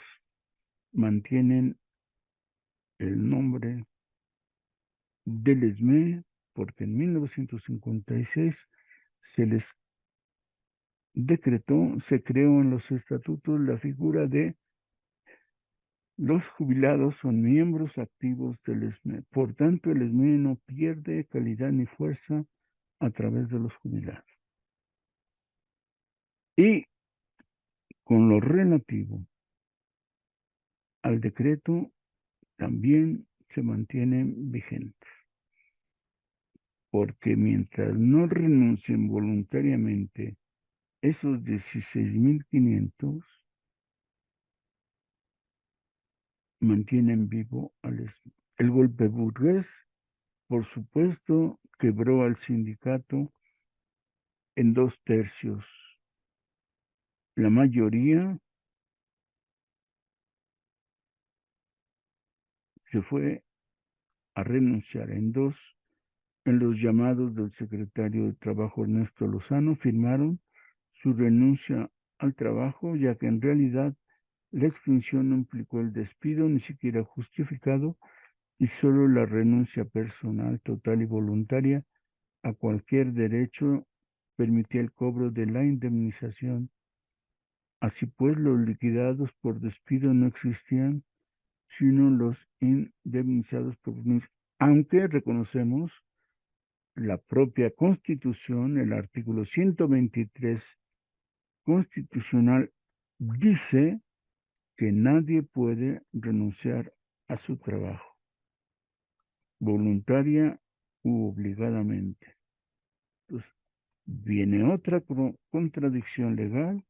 mantienen el nombre del ESME, porque en 1956 se les decretó, se creó en los estatutos la figura de los jubilados son miembros activos del ESME. Por tanto, el ESME no pierde calidad ni fuerza a través de los jubilados. Y Con lo relativo al decreto, también se mantienen vigentes, porque mientras no renuncien voluntariamente esos 16.500, mantienen vivo al ESME. El golpe burgués, por supuesto, quebró al sindicato en 2/3. La mayoría se fue a renunciar en dos. En los llamados del secretario de Trabajo Ernesto Lozano firmaron su renuncia al trabajo, ya que en realidad la extinción no implicó el despido ni siquiera justificado y solo la renuncia personal total y voluntaria a cualquier derecho permitía el cobro de la indemnización. Así pues, los liquidados por despido no existían, sino los indemnizados por aunque reconocemos la propia Constitución, el artículo 123 constitucional, dice que nadie puede renunciar a su trabajo, voluntaria u obligadamente. Entonces, viene otra contradicción legal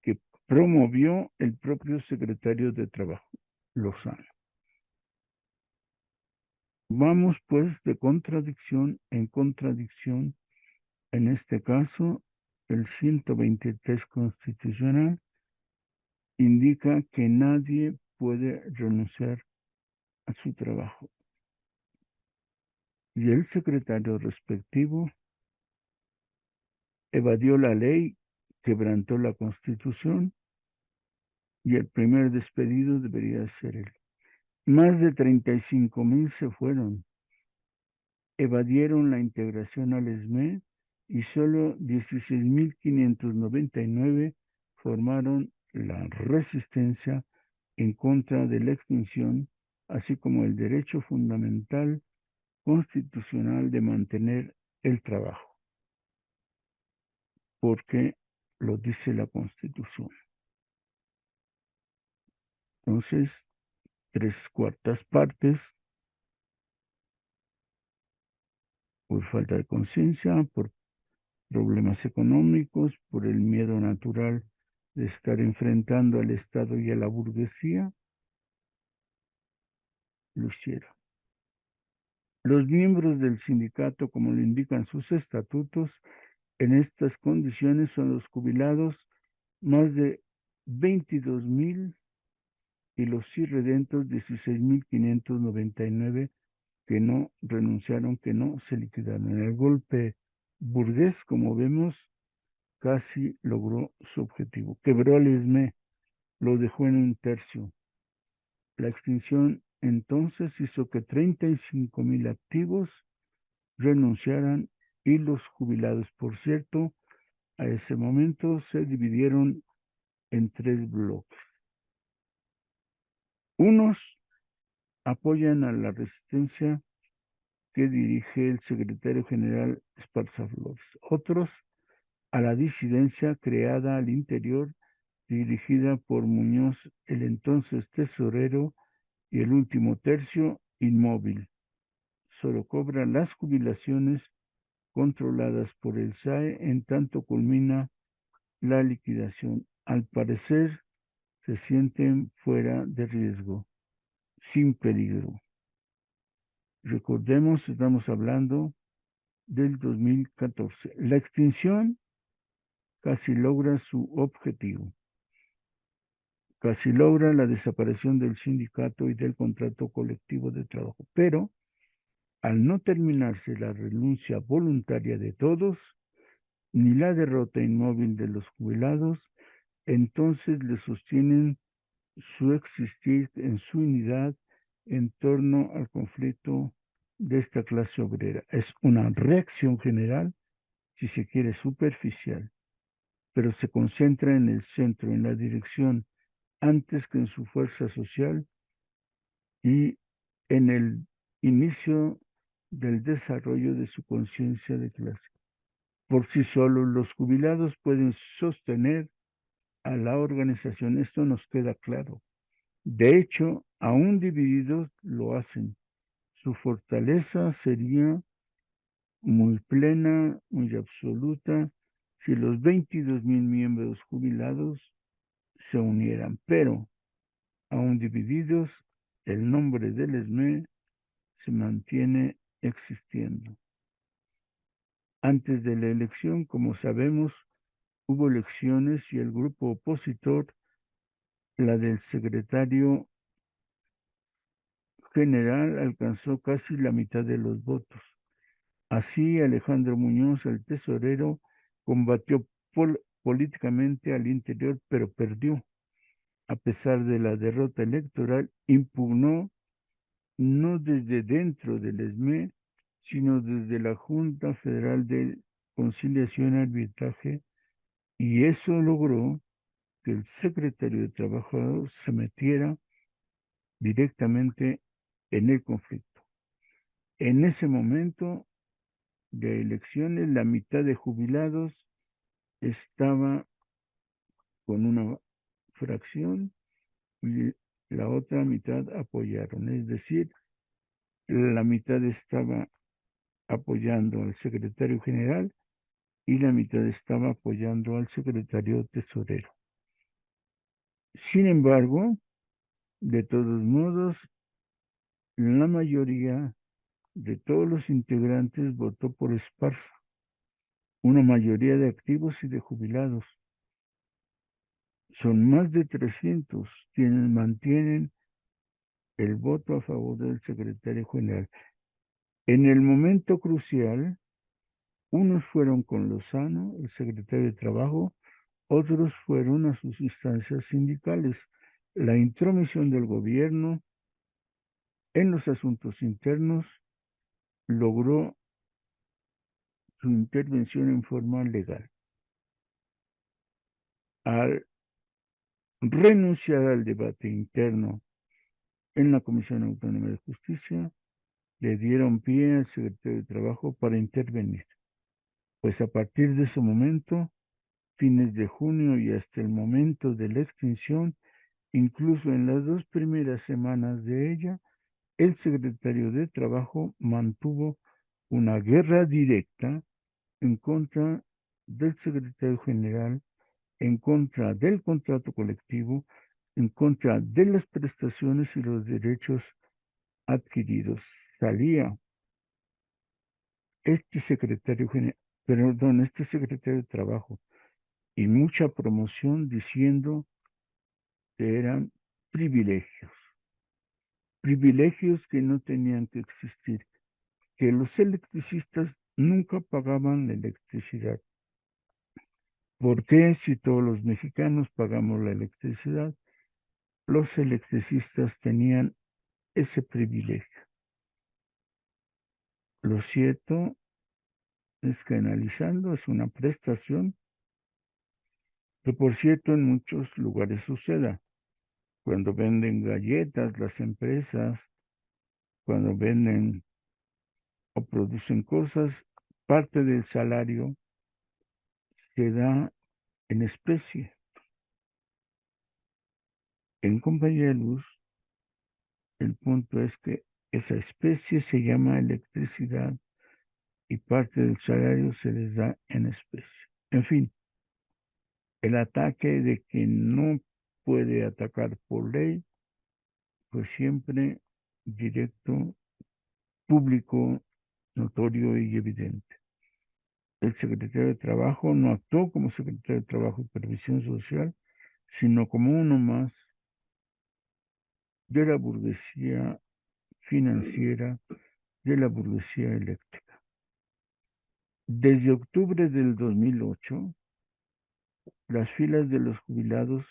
que promovió el propio secretario de Trabajo, Lozano. Vamos pues de contradicción en contradicción. En este caso, el 123 constitucional indica que nadie puede renunciar a su trabajo. Y el secretario respectivo evadió la ley, quebrantó la Constitución y el primer despedido debería ser él. Más de 35,000 se fueron, evadieron la integración al ESME y solo 16.599 formaron la resistencia en contra de la extinción, así como el derecho fundamental constitucional de mantener el trabajo, porque lo dice la Constitución. Entonces, 3/4 partes por falta de conciencia, por problemas económicos, por el miedo natural de estar enfrentando al Estado y a la burguesía, lo hicieron. Los miembros del sindicato, como lo indican sus estatutos, en estas condiciones son los jubilados, más de 22,000, y los irredentos 16.599 que no renunciaron, que no se liquidaron. En el golpe burgués, como vemos, casi logró su objetivo. Quebró al ESME, lo dejó en 1/3. La extinción entonces hizo que 35,000 activos renunciaran y los jubilados, por cierto, a ese momento se dividieron en 3 bloques. Unos apoyan a la resistencia que dirige el secretario general Esparza Flores. Otros a la disidencia creada al interior, dirigida por Muñoz, el entonces tesorero, y el último tercio inmóvil. Solo cobra las jubilaciones controladas por el SAE en tanto culmina la liquidación. Al parecer, se sienten fuera de riesgo, sin peligro. Recordemos, estamos hablando del 2014. La extinción casi logra su objetivo. Casi logra la desaparición del sindicato y del contrato colectivo de trabajo. Pero, al no terminarse la renuncia voluntaria de todos, ni la derrota inmóvil de los jubilados, entonces le sostienen su existir en su unidad en torno al conflicto de esta clase obrera. Es una reacción general, si se quiere superficial, pero se concentra en el centro, en la dirección, antes que en su fuerza social y en el inicio del desarrollo de su conciencia de clase. Por sí solos, los jubilados pueden sostener a la organización. Esto nos queda claro. De hecho, aún divididos lo hacen. Su fortaleza sería muy plena, muy absoluta, si los 22,000 miembros jubilados se unieran, pero aún divididos, el nombre del ESME se mantiene existiendo. Antes de la elección, como sabemos, hubo elecciones y el grupo opositor, la del secretario general, alcanzó casi la mitad de los votos. Así, Alejandro Muñoz, el tesorero, combatió políticamente al interior, pero perdió. A pesar de la derrota electoral, impugnó no desde dentro del ESME, sino desde la Junta Federal de Conciliación y Arbitraje, y eso logró que el secretario de Trabajo se metiera directamente en el conflicto. En ese momento de elecciones, la mitad de jubilados estaba con una fracción y la otra mitad apoyaron, es decir, la mitad estaba apoyando al secretario general y la mitad estaba apoyando al secretario tesorero. Sin embargo, de todos modos, la mayoría de todos los integrantes votó por Esparza, una mayoría de activos y de jubilados. Son más de 300 quienes mantienen el voto a favor del secretario general. En el momento crucial, unos fueron con Lozano, el secretario de Trabajo, otros fueron a sus instancias sindicales. La intromisión del gobierno en los asuntos internos logró su intervención en forma legal. Al renunciar al debate interno en la Comisión Autónoma de Justicia, le dieron pie al secretario de Trabajo para intervenir. Pues a partir de ese momento, fines de junio y hasta el momento de la extinción, incluso en las 2 primeras semanas de ella, el secretario de Trabajo mantuvo una guerra directa en contra del secretario general, en contra del contrato colectivo, en contra de las prestaciones y los derechos adquiridos. Salía este secretario general, perdón, este secretario de Trabajo y mucha promoción diciendo que eran privilegios que no tenían que existir, que los electricistas nunca pagaban la electricidad. ¿Por qué si todos los mexicanos pagamos la electricidad, los electricistas tenían ese privilegio? Lo cierto es que analizando es una prestación que, por cierto, en muchos lugares suceda. Cuando venden galletas las empresas, cuando venden o producen cosas, parte del salario se da en especie. En compañía de luz, el punto es que esa especie se llama electricidad y parte del salario se les da en especie. En fin, el ataque de que no puede atacar por ley, pues siempre directo, público, notorio y evidente. El secretario de Trabajo no actuó como secretario de Trabajo y Previsión Social, sino como uno más de la burguesía financiera, de la burguesía eléctrica. Desde octubre del 2008, las filas de los jubilados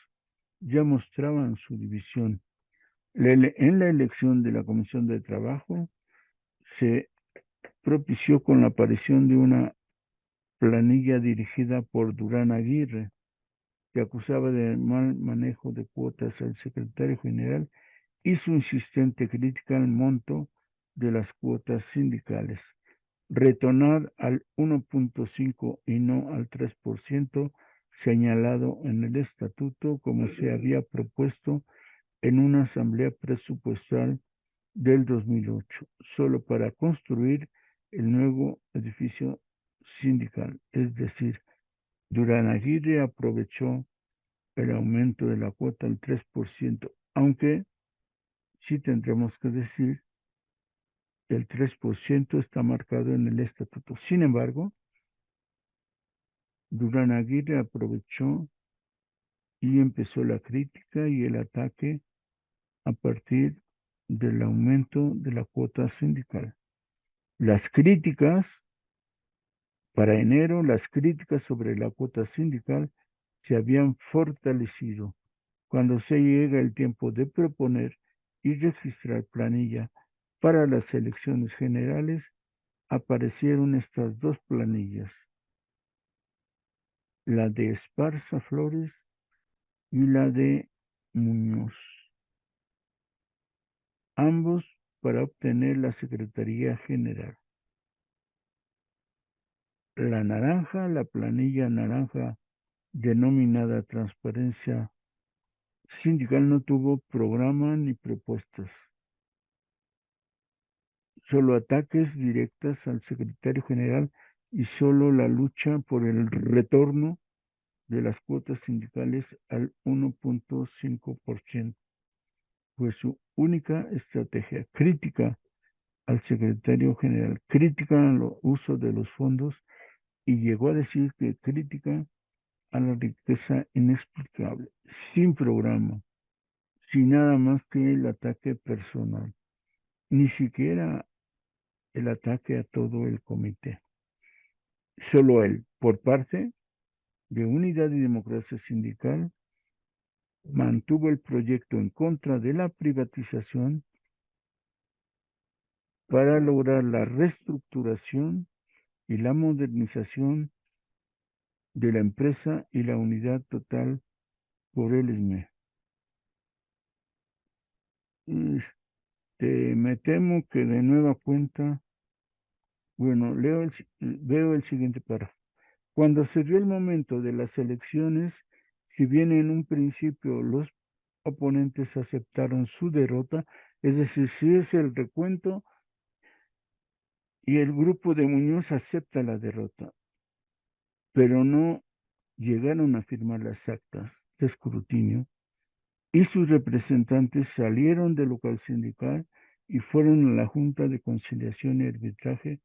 ya mostraban su división. En la elección de la Comisión de Trabajo se propició con la aparición de una planilla dirigida por Durán Aguirre, que acusaba de mal manejo de cuotas al secretario general y su insistente crítica al monto de las cuotas sindicales. Retornar al 1.5 y no al 3% señalado en el estatuto como se había propuesto en una asamblea presupuestal del 2008, solo para construir el nuevo edificio sindical. Es decir, Durán Aguirre aprovechó el aumento de la cuota al 3%, aunque sí tendremos que decir el 3% está marcado en el estatuto. Sin embargo, Durán Aguirre aprovechó y empezó la crítica y el ataque a partir del aumento de la cuota sindical. Las críticas, para enero, las críticas sobre la cuota sindical se habían fortalecido. Cuando se llega el tiempo de proponer y registrar planilla para las elecciones generales, aparecieron estas dos planillas, la de Esparza Flores y la de Muñoz, ambos para obtener la Secretaría General. La naranja, la planilla naranja denominada Transparencia Sindical, no tuvo programa ni propuestas, solo ataques directas al secretario general y solo la lucha por el retorno de las cuotas sindicales al 1.5%. Fue su única estrategia, crítica al secretario general, crítica al uso de los fondos y llegó a decir que crítica a la riqueza inexplicable, sin programa, sin nada más que el ataque personal, ni siquiera el ataque a todo el comité. Solo él, por parte de Unidad y Democracia Sindical, mantuvo el proyecto en contra de la privatización para lograr la reestructuración y la modernización de la empresa y la unidad total por el SME. Me temo que de nueva cuenta, bueno, veo el siguiente párrafo. Cuando se dio el momento de las elecciones, si bien en un principio los oponentes aceptaron su derrota, es decir, si es el recuento y el grupo de Muñoz acepta la derrota, pero no llegaron a firmar las actas de escrutinio y sus representantes salieron del local sindical y fueron a la Junta de Conciliación y Arbitraje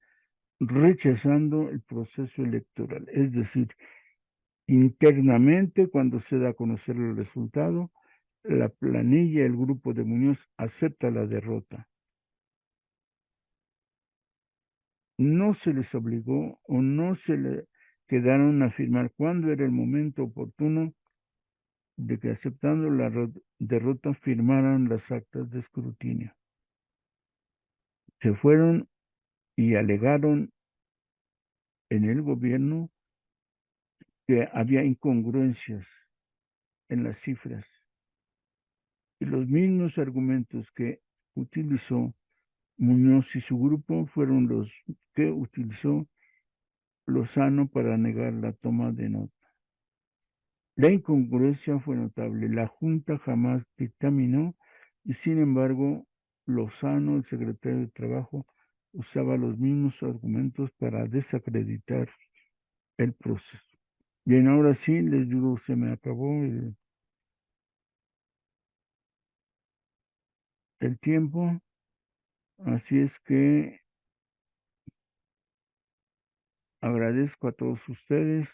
rechazando el proceso electoral. Es decir, internamente, cuando se da a conocer el resultado, la planilla, el grupo de Muñoz acepta la derrota. No se les obligó o no se le quedaron a firmar cuando era el momento oportuno de que aceptando la derrota firmaran las actas de escrutinio. Se fueron y alegaron en el gobierno que había incongruencias en las cifras y los mismos argumentos que utilizó Muñoz y su grupo fueron los que utilizó Lozano para negar la toma de nota. La incongruencia fue notable. La Junta jamás dictaminó y sin embargo Lozano, el secretario de Trabajo, usaba los mismos argumentos para desacreditar el proceso. Bien, ahora sí, les digo, se me acabó el tiempo, así es que agradezco a todos ustedes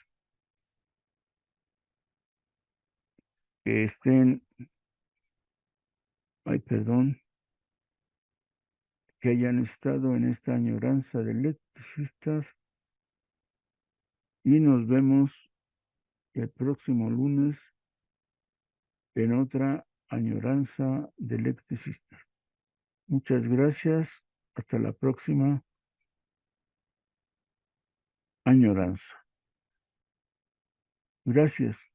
que estén, ay, perdón, que hayan estado en esta añoranza de electricistas y nos vemos el próximo lunes en otra añoranza de electricistas. Muchas gracias. Hasta la próxima añoranza. Gracias.